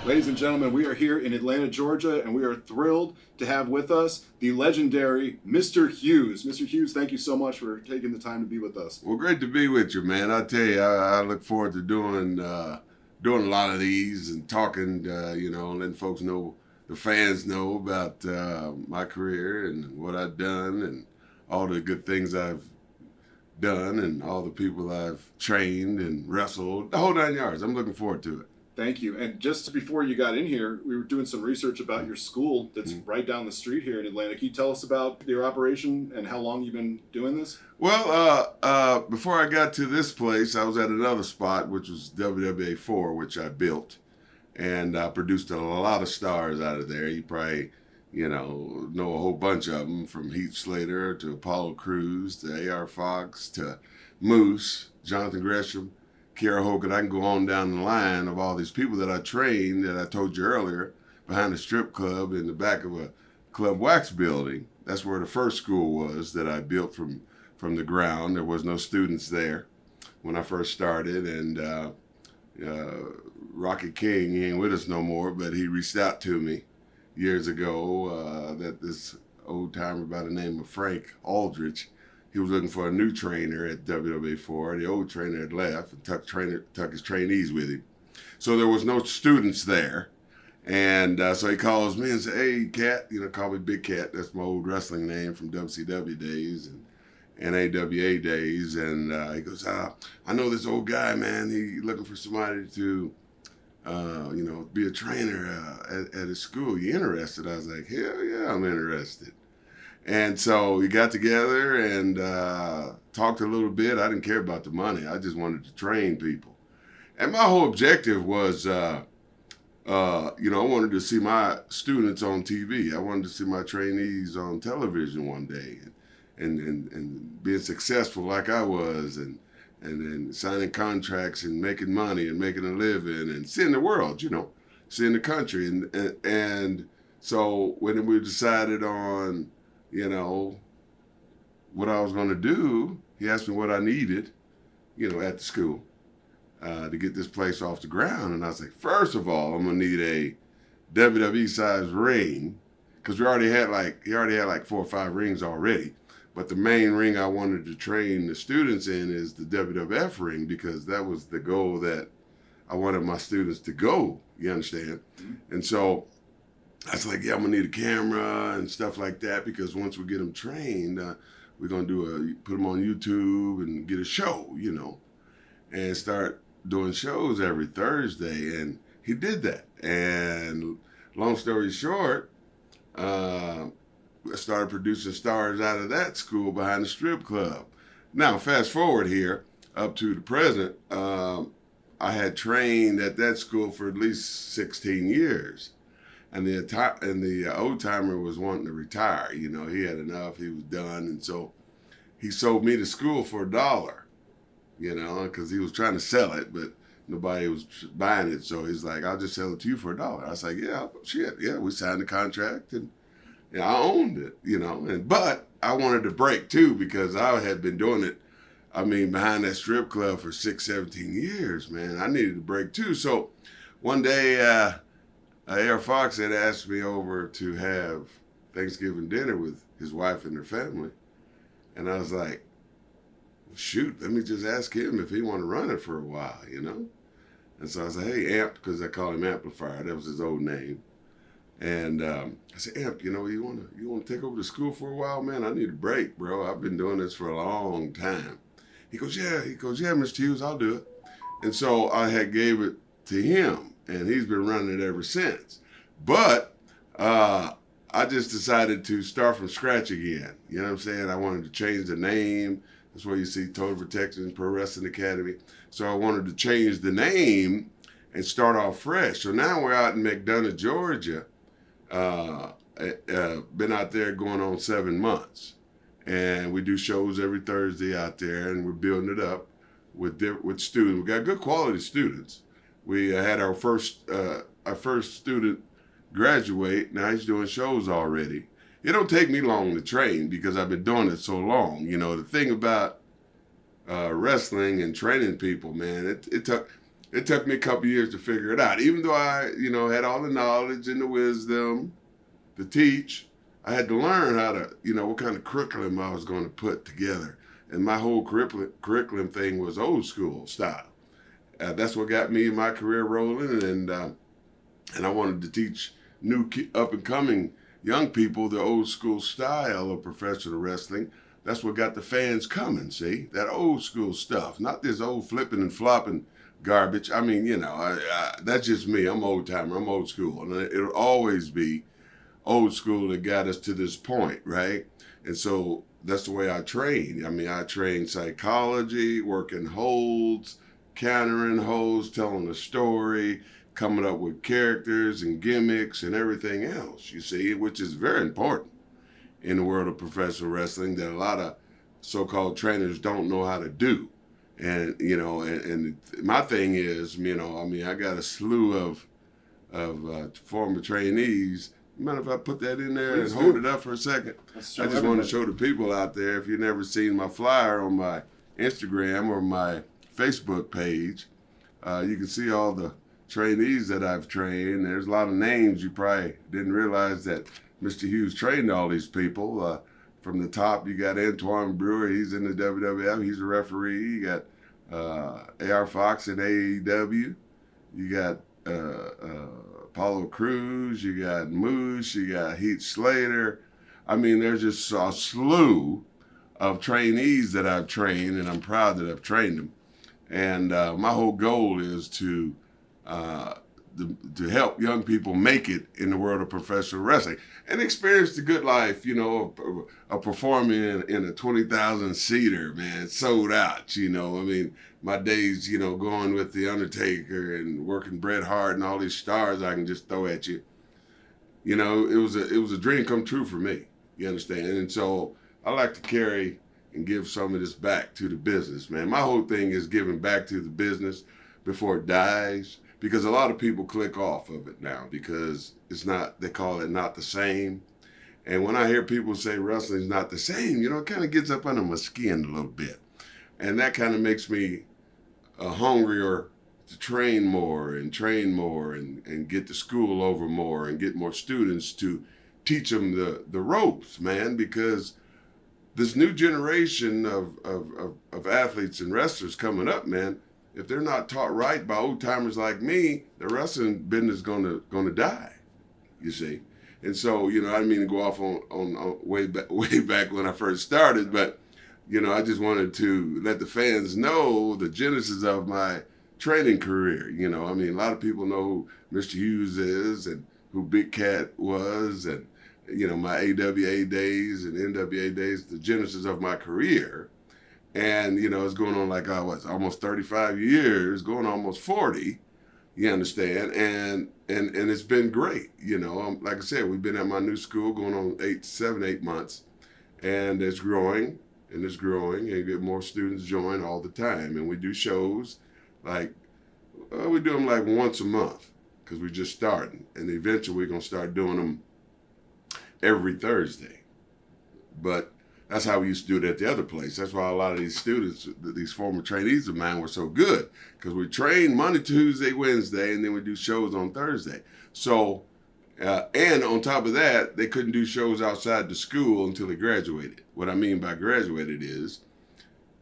Ladies and gentlemen, we are here in Atlanta, Georgia, and we are thrilled to have with us the legendary Mr. Hughes. Mr. Hughes, thank you so much for taking the time to be with us. Well, great to be with you, man. I tell you, I look forward to doing a lot of these and talking, letting folks know, the fans know about my career and what I've done and all the good things I've done and all the people I've trained and wrestled, the whole 9 yards. I'm looking forward to it. Thank you. And just before you got in here, we were doing some research about your school that's right down the street here in Atlanta. Can you tell us about your operation and how long you've been doing this? Well, before I got to this place, I was at another spot, which was WWA 4, which I built. And I produced a lot of stars out of there. You probably, know a whole bunch of them, from Heath Slater to Apollo Crews to A.R. Fox to Moose, Jonathan Gresham, Kiera Hogan. I can go on down the line of all these people that I trained that I told you earlier behind a strip club in the back of a club wax building. That's where the first school was that I built from the ground. There was no students there when I first started, and Rocky King, he ain't with us no more, but he reached out to me years ago that this old timer by the name of Frank Aldrich, he was looking for a new trainer at WWA 4. The old trainer had left and took his trainees with him. So there was no students there. And so he calls me and says, "Hey, Cat," call me Big Cat. That's my old wrestling name from WCW days and AWA days. And he goes, "I know this old guy, man. He looking for somebody to, be a trainer at his school. You interested?" I was like, "Hell yeah, I'm interested." And so we got together and talked a little bit. I didn't care about the money. I just wanted to train people. And my whole objective was, I wanted to see my students on TV. I wanted to see my trainees on television one day and being successful like I was and signing contracts and making money and making a living and seeing the world, seeing the country. And so when we decided on, what I was going to do, he asked me what I needed, at the school to get this place off the ground. And I was like, first of all, I'm going to need a WWE size ring, because he already had like 4 or 5 rings already. But the main ring I wanted to train the students in is the WWF ring, because that was the goal that I wanted my students to go, you understand? Mm-hmm. And so I was like, yeah, I'm gonna need a camera and stuff like that, because once we get them trained, we're gonna put them on YouTube and get a show, and start doing shows every Thursday. And he did that. And long story short, I started producing stars out of that school behind the strip club. Now, fast forward here up to the present, I had trained at that school for at least 16 years. And the old timer was wanting to retire. He had enough. He was done. And so he sold me the school for $1, because he was trying to sell it, but nobody was buying it. So he's like, "I'll just sell it to you for $1. I was like, "Yeah, shit. Yeah." We signed the contract and I owned it, but I wanted to break too, because I had been doing it, behind that strip club for 17 years, man. I needed to break too. So one day, A.R. Fox had asked me over to have Thanksgiving dinner with his wife and her family. And I was like, well, shoot, let me just ask him if he want to run it for a while, And so I said, "Hey, Amp," because I call him Amplifier. That was his old name. And I said, "Amp, you want to take over the school for a while, man? I need a break, bro. I've been doing this for a long time." He goes, "Yeah, Mr. Hughes, I'll do it." And so I had gave it to him. And he's been running it ever since. But I just decided to start from scratch again. You know what I'm saying? I wanted to change the name. That's why you see Total Protection Pro Wrestling Academy. So I wanted to change the name and start off fresh. So now we're out in McDonough, Georgia. Been out there going on 7 months. And we do shows every Thursday out there, and we're building it up with students. We got good quality students. We had our first student graduate. Now he's doing shows already. It don't take me long to train, because I've been doing it so long. The thing about wrestling and training people, man, it took it took me a couple years to figure it out. Even though I, had all the knowledge and the wisdom to teach, I had to learn how to, what kind of curriculum I was going to put together. And my whole curriculum thing was old school style. That's what got me my career rolling, and I wanted to teach new up and coming young people the old school style of professional wrestling. That's what got the fans coming. See, that old school stuff, not this old flipping and flopping garbage. I mean, that's just me. I'm old timer. I'm old school, and it'll always be old school that got us to this point, right? And so that's the way I train. I mean, I train psychology, working holds, countering holds, telling a story, coming up with characters and gimmicks and everything else, you see, which is very important in the world of professional wrestling that a lot of so-called trainers don't know how to do. And, and my thing is, I got a slew of former trainees. Mind if I put that in there and hold it up for a second? I just want to show the people out there, if you've never seen my flyer on my Instagram or my Facebook page, you can see all the trainees that I've trained. There's a lot of names you probably didn't realize that Mr. Hughes trained all these people. From the top, you got Antoine Brewer. He's in the WWF. He's a referee. You got A.R. Fox in AEW. You got Apollo Crews. You got Moose. You got Heath Slater. I mean, there's just a slew of trainees that I've trained, and I'm proud that I've trained them. And my whole goal is to help young people make it in the world of professional wrestling and experience the good life, of performing in a 20,000 seater, man, sold out, I mean, my days, going with the Undertaker and working Bret Hart and all these stars I can just throw at you. It was a dream come true for me, you understand? And so I like to carry and give some of this back to the business, man. My whole thing is giving back to the business before it dies, because a lot of people click off of it now because they call it not the same. And when I hear people say wrestling's not the same, it kind of gets up under my skin a little bit. And that kind of makes me hungrier to train more and get the school over more and get more students to teach them the ropes, man, because this new generation of athletes and wrestlers coming up, man, if they're not taught right by old timers like me, the wrestling business is gonna die, you see. And so, I didn't mean to go off on way back when I first started, but I just wanted to let the fans know the genesis of my training career. I mean, a lot of people know who Mr. Hughes is and who Big Cat was, and my AWA days and NWA days, the genesis of my career. And, it's going on like, almost 35 years, going almost 40, you understand? And it's been great, like I said, we've been at my new school going on 7, 8 months, and it's growing, and get more students join all the time. And we do shows we do them like once a month because we're just starting. And eventually we're going to start doing them every Thursday. But that's how we used to do it at the other place. That's why a lot of these students, these former trainees of mine, were so good, because we train Monday, Tuesday, Wednesday, and then we do shows on Thursday. So, and on top of that, they couldn't do shows outside the school until they graduated. What I mean by graduated is,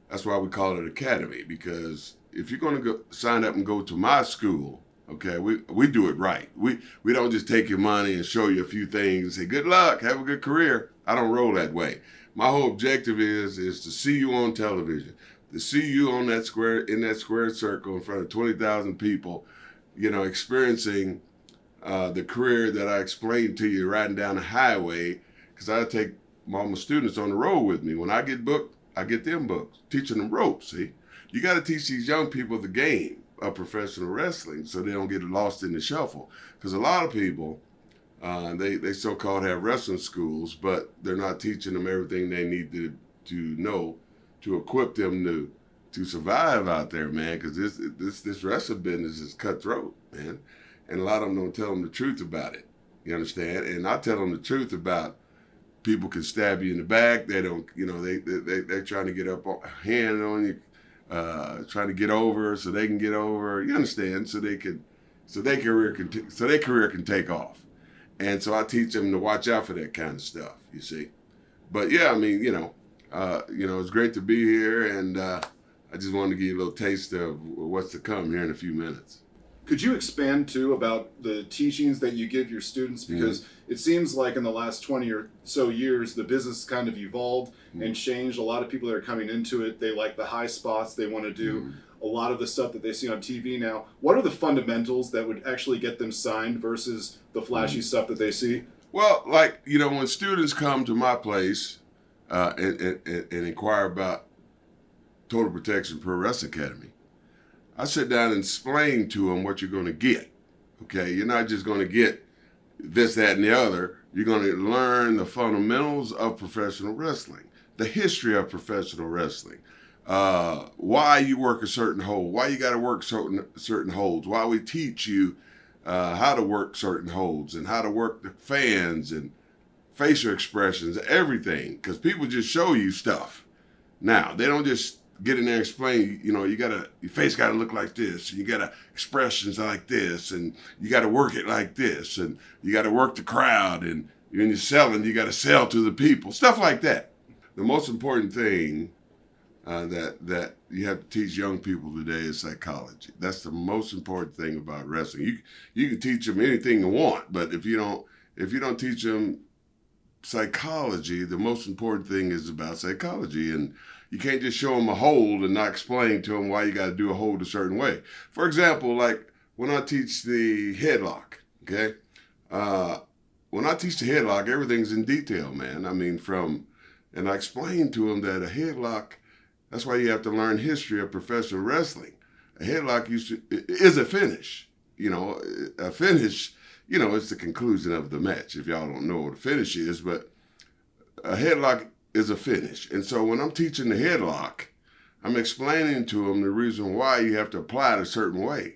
that's why we call it academy, because if you're going to sign up and go to my school, okay, we do it right. We don't just take your money and show you a few things and say, good luck, have a good career. I don't roll that way. My whole objective is to see you on television, to see you in that square circle in front of 20,000 people, experiencing the career that I explained to you riding down the highway, because I take all my students on the road with me. When I get booked, I get them booked, teaching them ropes, see? You got to teach these young people the game of professional wrestling so they don't get lost in the shuffle. Because a lot of people, they so-called have wrestling schools, but they're not teaching them everything they need to know to equip them to survive out there, man, because this wrestling business is cutthroat, man. And a lot of them don't tell them the truth about it, you understand? And I tell them the truth about people can stab you in the back. They don't, they're trying to get up hand on you, trying to get over so they can get over. You understand? So their career can take off. And so I teach them to watch out for that kind of stuff. You see. But yeah, I mean, it's great to be here, and I just wanted to give you a little taste of what's to come here in a few minutes. Could you expand too about the teachings that you give your students? Because it seems like in the last 20 or so years, the business kind of evolved and changed. A lot of people that are coming into it, they like the high spots. They want to do a lot of the stuff that they see on TV now. What are the fundamentals that would actually get them signed versus the flashy stuff that they see? Well, like, when students come to my place and inquire about Total Protection Pro Wrestling Academy, I sit down and explain to them what you're going to get. Okay, you're not just going to get this, that, and the other. You're going to learn the fundamentals of professional wrestling, the history of professional wrestling, why you work a certain hold, why you got to work certain holds, why we teach you how to work certain holds and how to work the fans and facial expressions, everything. Because people just show you stuff. Now, they don't just get in there and explain, your face got to look like this, and you got to expressions like this, and you got to work it like this, and you got to work the crowd, and when you're selling, you got to sell to the people, stuff like that. The most important thing that you have to teach young people today is psychology. That's the most important thing about wrestling. You can teach them anything you want, but if you don't teach them psychology, the most important thing is about psychology. And you can't just show them a hold and not explain to them why you got to do a hold a certain way. For example, like when I teach the headlock, okay? When I teach the headlock, everything's in detail, man. I mean, and I explain to them that a headlock, that's why you have to learn history of professional wrestling. A headlock is a finish. A finish, it's the conclusion of the match, if y'all don't know what a finish is, but a headlock is a finish. And so when I'm teaching the headlock, I'm explaining to them the reason why you have to apply it a certain way.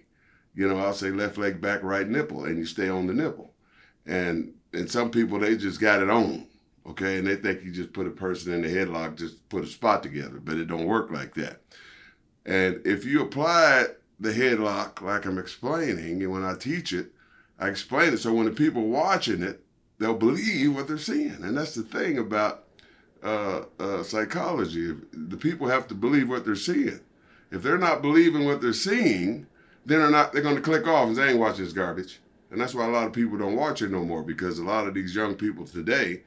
I'll say left leg back, right nipple, and you stay on the nipple. And some people, they just got it on, okay? And they think you just put a person in the headlock, just put a spot together, but it don't work like that. And if you apply the headlock like I'm explaining, and when I teach it, I explain it so when the people watching it, they'll believe what they're seeing. And that's the thing about psychology. The people have to believe what they're seeing. If they're not believing what they're seeing, then they're going to click off and say, I ain't watching this garbage. And that's why a lot of people don't watch it no more, because a lot of these young people today,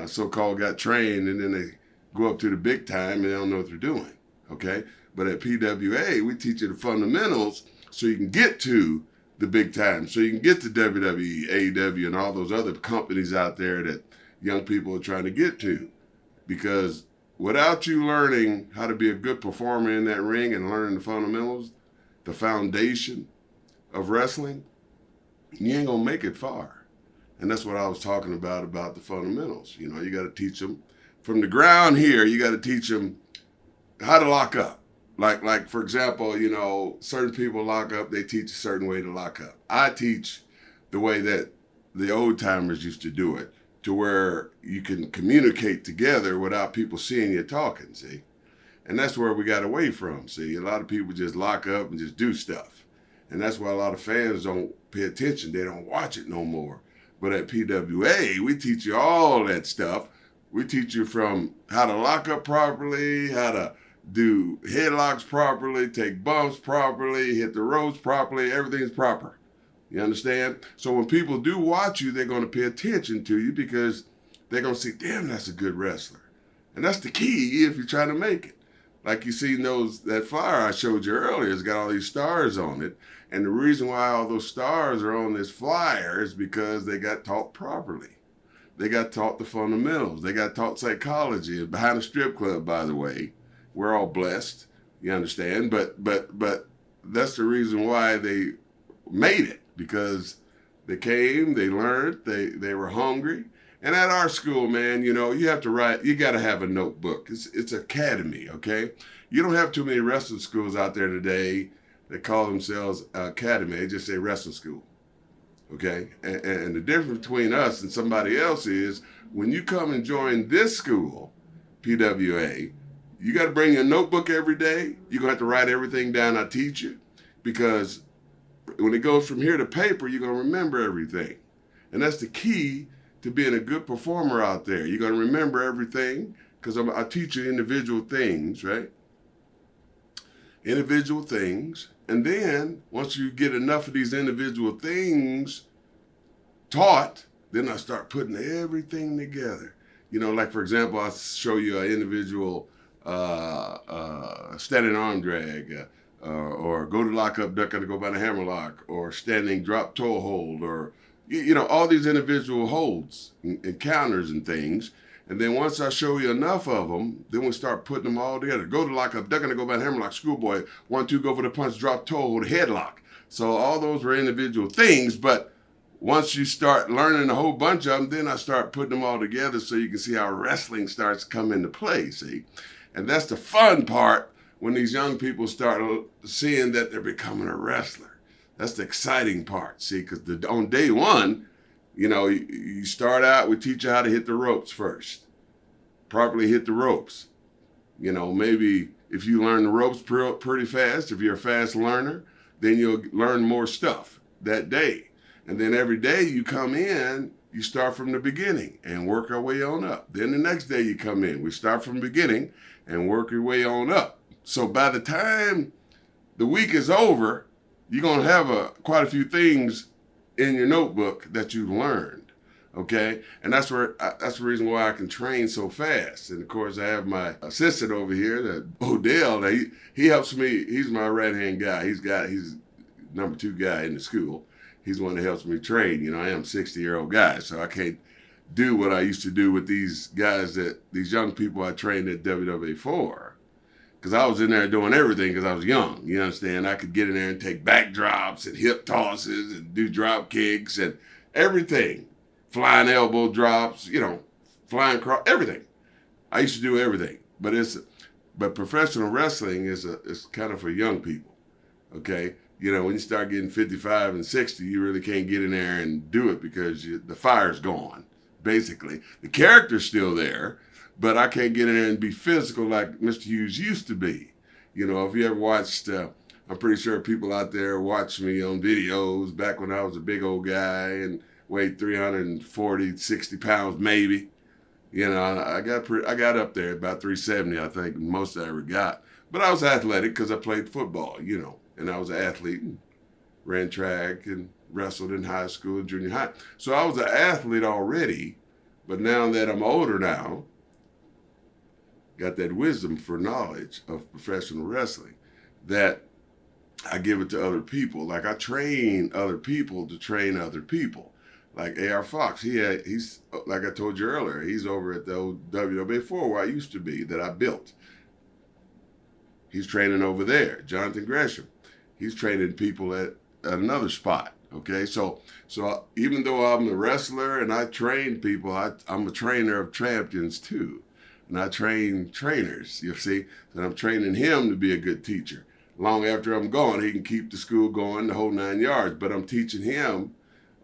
so-called got trained, and then they go up to the big time and they don't know what they're doing, okay? But at PWA, we teach you the fundamentals so you can get to the big time, so you can get to WWE, AEW, and all those other companies out there that young people are trying to get to. Because without you learning how to be a good performer in that ring and learning the fundamentals, the foundation of wrestling, you ain't gonna make it far. And that's what I was talking about the fundamentals. You got to teach them from the ground here. You got to teach them how to lock up. Like for example, certain people lock up. They teach a certain way to lock up. I teach the way that the old timers used to do it, to where you can communicate together without people seeing you talking, see? And that's where we got away from, see? A lot of people just lock up and just do stuff. And that's why a lot of fans don't pay attention. They don't watch it no more. But at PWA, we teach you all that stuff. We teach you from how to lock up properly, how to do headlocks properly, take bumps properly, hit the ropes properly, everything's proper. You understand? So when people do watch you, they're going to pay attention to you because they're going to see, damn, that's a good wrestler. And that's the key if you're trying to make it. Like you see that flyer I showed you earlier, it's got all these stars on it. And the reason why all those stars are on this flyer is because they got taught properly. They got taught the fundamentals. They got taught psychology. Behind a strip club, by the way, we're all blessed, you understand? But that's the reason why they made it. Because they came, they learned, they were hungry. And at our school, man, you have to write, you got to have a notebook. It's academy, okay? You don't have too many wrestling schools out there today that call themselves academy. They just say wrestling school, okay? And the difference between us and somebody else is when you come and join this school, PWA, you got to bring your notebook every day. You're going to have to write everything down I teach you, because when it goes from here to paper, you're going to remember everything. And that's the key to being a good performer out there. You're going to remember everything, because I teach you individual things, right? Individual things. And then once you get enough of these individual things taught, then I start putting everything together. You know, like for example, I'll show you an individual standing arm drag, or go to lock up, duck, gotta go by the hammerlock, or standing drop toe hold, or, you know, all these individual holds and counters and things. And then once I show you enough of them, then we start putting them all together. Go to lock up, duck, gotta go by the hammerlock, schoolboy, 1, 2, go for the punch, drop toe hold, headlock. So all those were individual things, but once you start learning a whole bunch of them, then I start putting them all together so you can see how wrestling starts to come into play, see? And that's the fun part when these young people start seeing that they're becoming a wrestler. That's the exciting part, see? Because on day one, you know, you start out, we teach you how to hit the ropes first. Properly hit the ropes. You know, maybe if you learn the ropes pretty fast, if you're a fast learner, then you'll learn more stuff that day. And then every day you come in, you start from the beginning and work our way on up. Then the next day you come in, we start from the beginning and work your way on up. So by the time the week is over, you're going to have quite a few things in your notebook that you learned, okay? And that's the reason why I can train so fast. And of course, I have my assistant over here, that Odell. He helps me. He's my right-hand guy. He's number 2 guy in the school. He's the one that helps me train. You know, I am a 60-year-old guy, so I can't do what I used to do with these guys, these young people I trained at WWE for. Because I was in there doing everything because I was young. You understand? I could get in there and take back drops and hip tosses and do drop kicks and everything. Flying elbow drops, you know, flying cross, everything. I used to do everything. But professional wrestling is kind of for young people, okay? You know, when you start getting 55 and 60, you really can't get in there and do it because the fire's gone, basically. The character's still there, but I can't get in there and be physical like Mr. Hughes used to be. You know, if you ever watched, I'm pretty sure people out there watch me on videos back when I was a big old guy and weighed 340, 60 pounds maybe. You know, I got up there about 370, I think, most I ever got. But I was athletic because I played football, you know. And I was an athlete and ran track and wrestled in high school and junior high. So I was an athlete already, but now that I'm older now, got that wisdom for knowledge of professional wrestling that I give it to other people. Like I train other people to train other people. Like A.R. Fox, he's like I told you earlier, he's over at the old WWA4 where I used to be, that I built. He's training over there. Jonathan Gresham, he's training people at another spot, okay? So even though I'm a wrestler and I train people, I'm a trainer of champions too. And I train trainers, you see? And I'm training him to be a good teacher. Long after I'm gone, he can keep the school going the whole 9 yards. But I'm teaching him,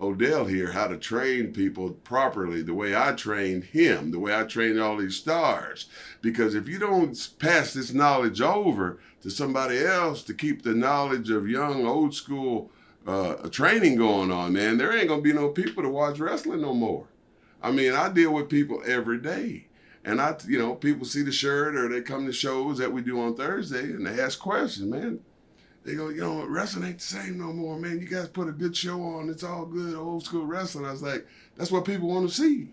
Odell here, how to train people properly, the way I trained him, the way I trained all these stars. Because if you don't pass this knowledge over to somebody else to keep the knowledge of young, old school training going on, man, there ain't gonna be no people to watch wrestling no more. I mean, I deal with people every day. And people see the shirt or they come to shows that we do on Thursday and they ask questions, man. They go, you know, wrestling ain't the same no more, man. You guys put a good show on. It's all good, old school wrestling. I was like, that's what people want to see.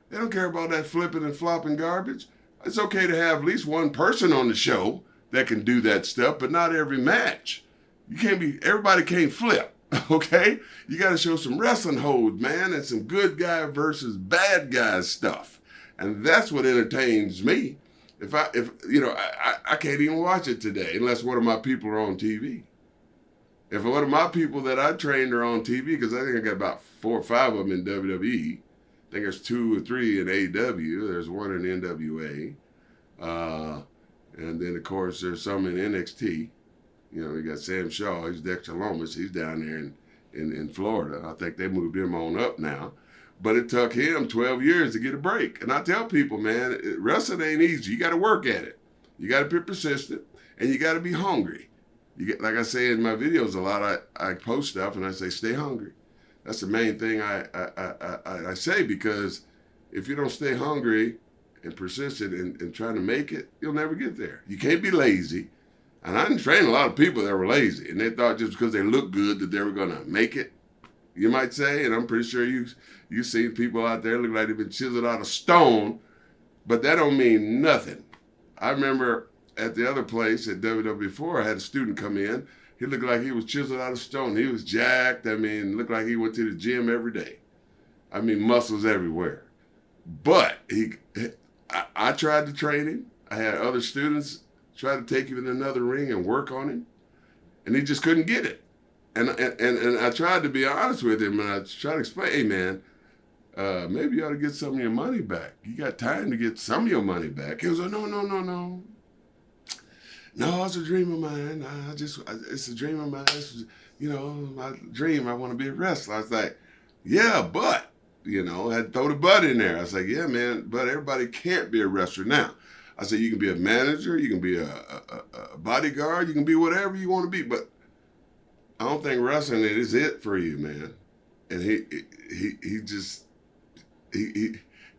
They don't care about that flipping and flopping garbage. It's okay to have at least one person on the show that can do that stuff, but not every match. Everybody can't flip, okay? You got to show some wrestling holds, man, and some good guy versus bad guy stuff. And that's what entertains me. I can't even watch it today unless one of my people are on TV. If one of my people that I trained are on TV, because I think I got about 4 or 5 of them in WWE. I think there's 2 or 3 in AEW. There's 1 in NWA. And then, of course, there's some in NXT. You know, you got Sam Shaw. He's Dexter Lomas. He's down there in Florida. I think they moved him on up now. But it took him 12 years to get a break. And I tell people, man, wrestling ain't easy. You got to work at it. You got to be persistent, and you got to be hungry. You get, like I say in my videos a lot, I post stuff and I say, stay hungry. That's the main thing I say, because if you don't stay hungry and persistent and trying to make it, you'll never get there. You can't be lazy. And I didn't train a lot of people that were lazy, and they thought just because they looked good that they were going to make it, you might say. And I'm pretty sure you seen people out there look like they've been chiseled out of stone, but that don't mean nothing. I remember at the other place at WW4, I had a student come in. He looked like he was chiseled out of stone. He was jacked. I mean, looked like he went to the gym every day. I mean, muscles everywhere. But I tried to train him. I had other students try to take him in another ring and work on him, and he just couldn't get it. And I tried to be honest with him, and I tried to explain, hey, man, maybe you ought to get some of your money back. You got time to get some of your money back. He was like, no. No, it's a dream of mine. It's a dream of mine. It's, my dream. I want to be a wrestler. I was like, yeah, but, I had to throw the but in there. I was like, yeah, man, but everybody can't be a wrestler now. I said, you can be a manager, you can be a bodyguard, you can be whatever you want to be, but I don't think wrestling is it for you, man. And he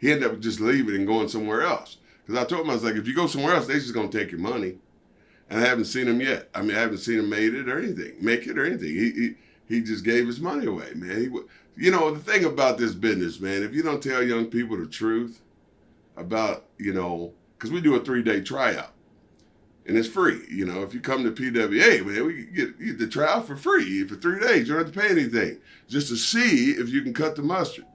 ended up just leaving and going somewhere else. Because I told him, I was like, if you go somewhere else, they're just going to take your money. And I haven't seen him yet. I mean, I haven't seen him make it or anything. He just gave his money away, man. The thing about this business, man, if you don't tell young people the truth about, because we do a 3-day tryout, and it's free. If you come to PWA, man, we get the tryout for free for 3 days. You don't have to pay anything, just to see if you can cut the mustard.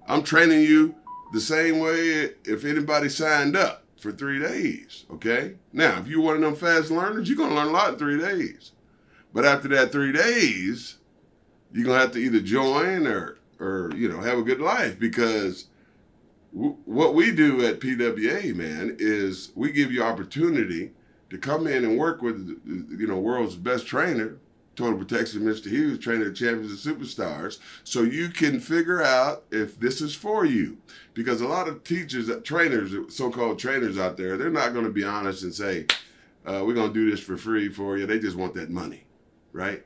I'm training you the same way if anybody signed up for 3 days, okay? Now, if you're one of them fast learners, you're going to learn a lot in 3 days. But after that 3 days, you're going to have to either join or have a good life, because what we do at PWA, man, is we give you opportunity to come in and work with, world's best trainer, Total Protection Mr. Hughes, trainer of champions and superstars, so you can figure out if this is for you. Because a lot of teachers, trainers, so-called trainers out there, they're not going to be honest and say, we're going to do this for free for you. They just want that money, right?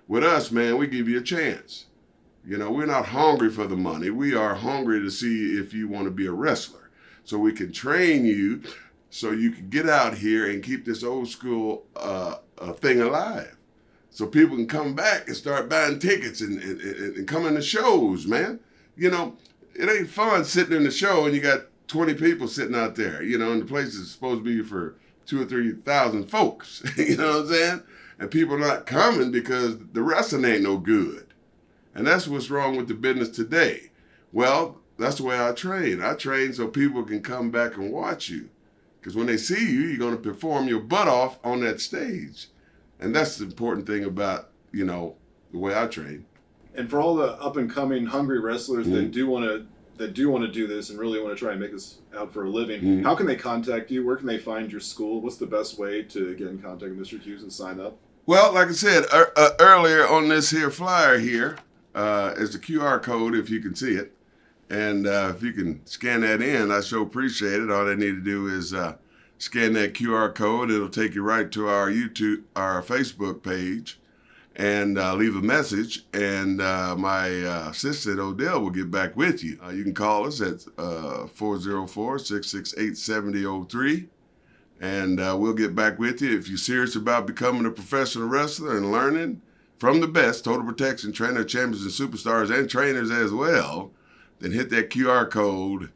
With us, man, we give you a chance. We're not hungry for the money. We are hungry to see if you want to be a wrestler. So we can train you so you can get out here and keep this old school thing alive. So people can come back and start buying tickets and coming to shows, man. It ain't fun sitting in the show and you got 20 people sitting out there, and the place is supposed to be for 2,000 or 3,000 folks. You know what I'm saying? And people are not coming because the wrestling ain't no good. And that's what's wrong with the business today. Well, that's the way I train. I train so people can come back and watch you. Because when they see you, you're going to perform your butt off on that stage. And that's the important thing about, the way I train. And for all the up-and-coming hungry wrestlers that do want to do this and really want to try and make this out for a living, how can they contact you? Where can they find your school? What's the best way to get in contact with Mr. Hughes and sign up? Well, like I said earlier on this here flyer here, is the QR code, if you can see it. And if you can scan that in, I sure appreciate it. All they need to do is scan that QR code. It'll take you right to our Facebook page, and leave a message. And my assistant, Odell, will get back with you. You can call us at 404-668-7003. And we'll get back with you. If you're serious about becoming a professional wrestler and learning from the best, Total Protection, trainer, champions, and superstars, and trainers as well, then hit that QR code,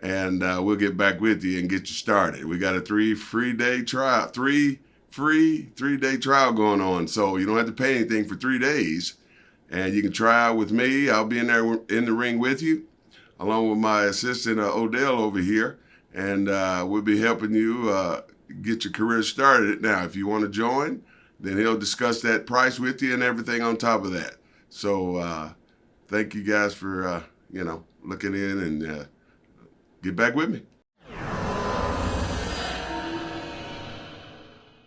and we'll get back with you and get you started. We got a 3-day trial going on, so you don't have to pay anything for 3 days, and you can try out with me. I'll be in there in the ring with you, along with my assistant Odell over here, and we'll be helping you get your career started. Now, if you want to join, then he'll discuss that price with you and everything on top of that. So thank you guys for looking in, and get back with me.